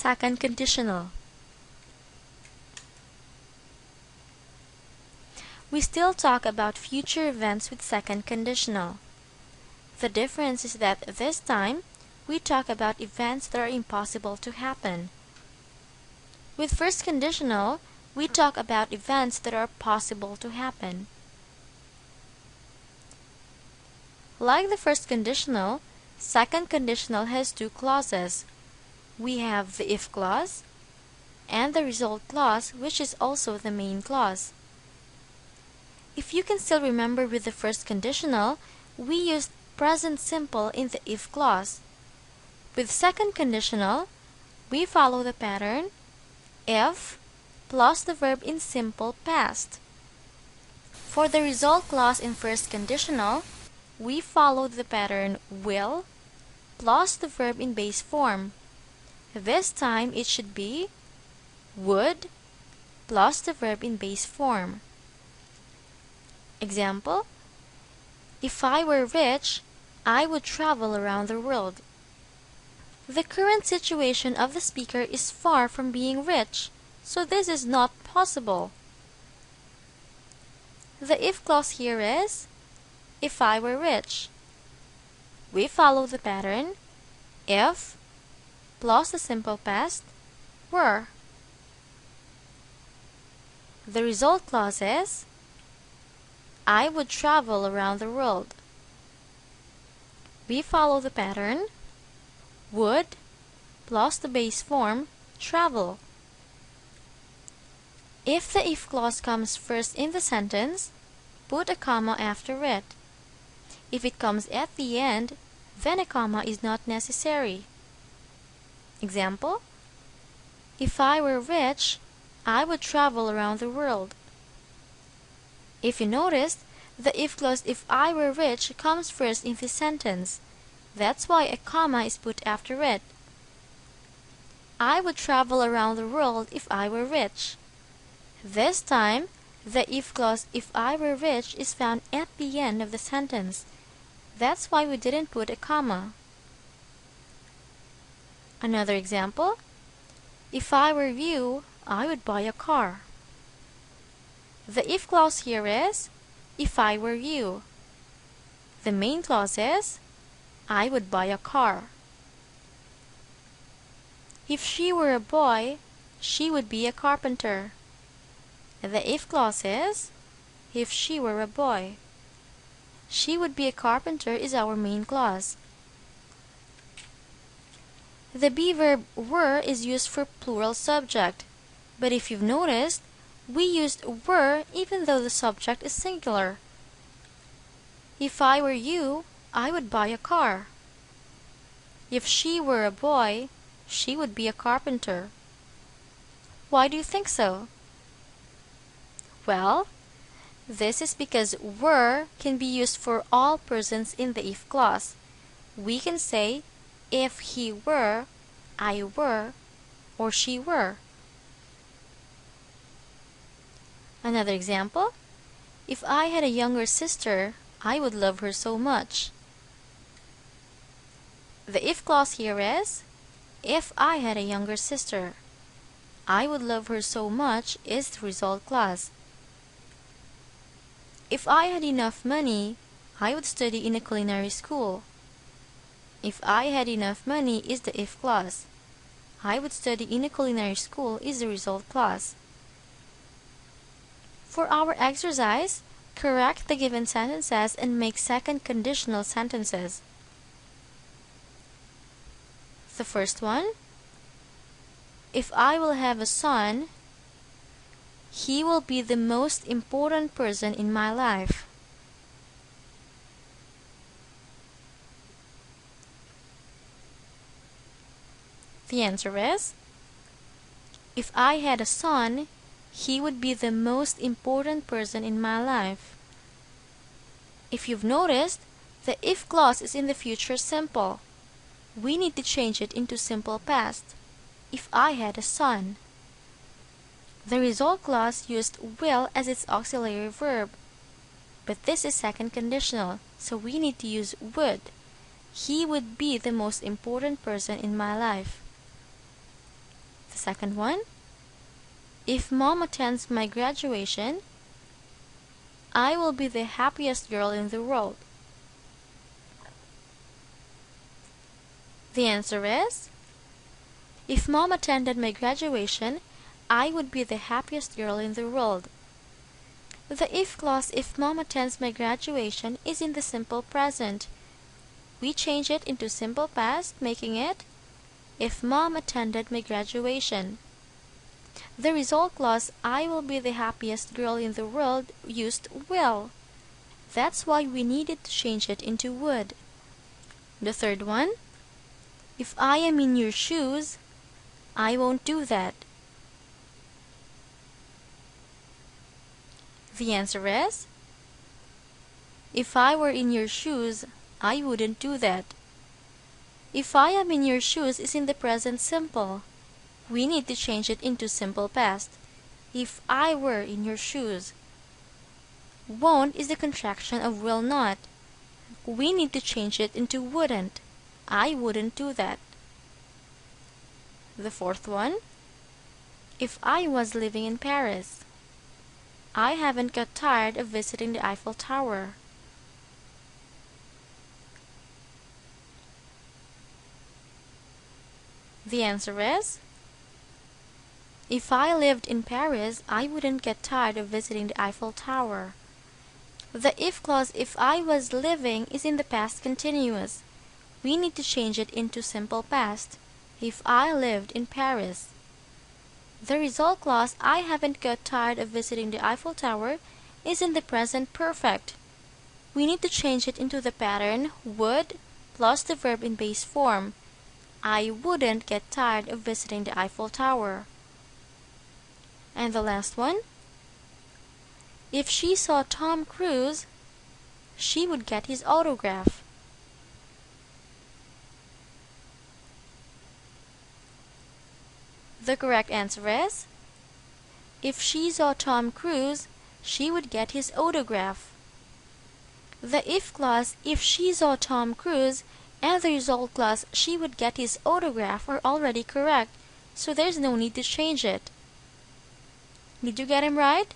second conditional. We still talk about future events with second conditional. The difference is that this time, we talk about events that are impossible to happen. With first conditional, we talk about events that are possible to happen. Like the first conditional, second conditional has two clauses. We have the if clause and the result clause, which is also the main clause. If you can still remember with the first conditional, we used present simple in the if clause. With second conditional, we follow the pattern if plus the verb in simple past. For the result clause in first conditional, we followed the pattern will plus the verb in base form. This time it should be would plus the verb in base form. Example: if I were rich, I would travel around the world. The current situation of the speaker is far from being rich, so this is not possible. The if clause here is if I were rich. We follow the pattern if plus the simple past were. The result clause is I would travel around the world. We follow the pattern would plus the base form travel. If the if clause comes first in the sentence, put a comma after it. If it comes at the end, then a comma is not necessary. Example: if I were rich, I would travel around the world. If you noticed, the if clause if I were rich comes first in this sentence. That's why a comma is put after it. I would travel around the world if I were rich. This time, the if clause if I were rich is found at the end of the sentence. That's why we didn't put a comma. Another example: if I were you, I would buy a car. The if clause here is if I were you. The main clause is I would buy a car. If she were a boy, she would be a carpenter. The if clause is if she were a boy. She would be a carpenter is our main clause. The be verb were is used for plural subject, but if you've noticed, we used were even though the subject is singular. If I were you, I would buy a car. If she were a boy, she would be a carpenter. Why do you think so? Well, this is because were can be used for all persons in the if clause. We can say if he were, I were, or she were. Another example: if I had a younger sister, I would love her so much. The if clause here is if I had a younger sister. I would love her so much is the result clause. If I had enough money, I would study in a culinary school. If I had enough money is the if clause. I would study in a culinary school is the result clause. For our exercise, correct the given sentences and make second conditional sentences. The first one: if I will have a son, he will be the most important person in my life. The answer is, if I had a son, he would be the most important person in my life. If you've noticed, the if clause is in the future simple. We need to change it into simple past. If I had a son. The result clause used will as its auxiliary verb, but this is second conditional, so we need to use would. He would be the most important person in my life. Second one, if Mom attends my graduation, I will be the happiest girl in the world. The answer is, if Mom attended my graduation, I would be the happiest girl in the world. The if clause if Mom attends my graduation is in the simple present. We change it into simple past, making it, if Mom attended my graduation. The result clause, I will be the happiest girl in the world, used will. That's why we needed to change it into would. The third one, if I am in your shoes, I won't do that. The answer is, if I were in your shoes, I wouldn't do that. If I am in your shoes is in the present simple. We need to change it into simple past. If I were in your shoes. Won't is the contraction of will not. We need to change it into wouldn't. I wouldn't do that. The fourth one, if I was living in Paris, I haven't got tired of visiting the Eiffel Tower. The answer is, if I lived in Paris, I wouldn't get tired of visiting the Eiffel Tower. The if clause if I was living is in the past continuous. We need to change it into simple past. If I lived in Paris. The result clause I haven't got tired of visiting the Eiffel Tower is in the present perfect. We need to change it into the pattern would plus the verb in base form. I wouldn't get tired of visiting the Eiffel Tower. And the last one, if she saw Tom Cruise, she would get his autograph. The correct answer is, if she saw Tom Cruise, she would get his autograph. The if clause, if she saw Tom Cruise, and the result clause, she would get his autograph, are already correct, so there's no need to change it. Did you get him right?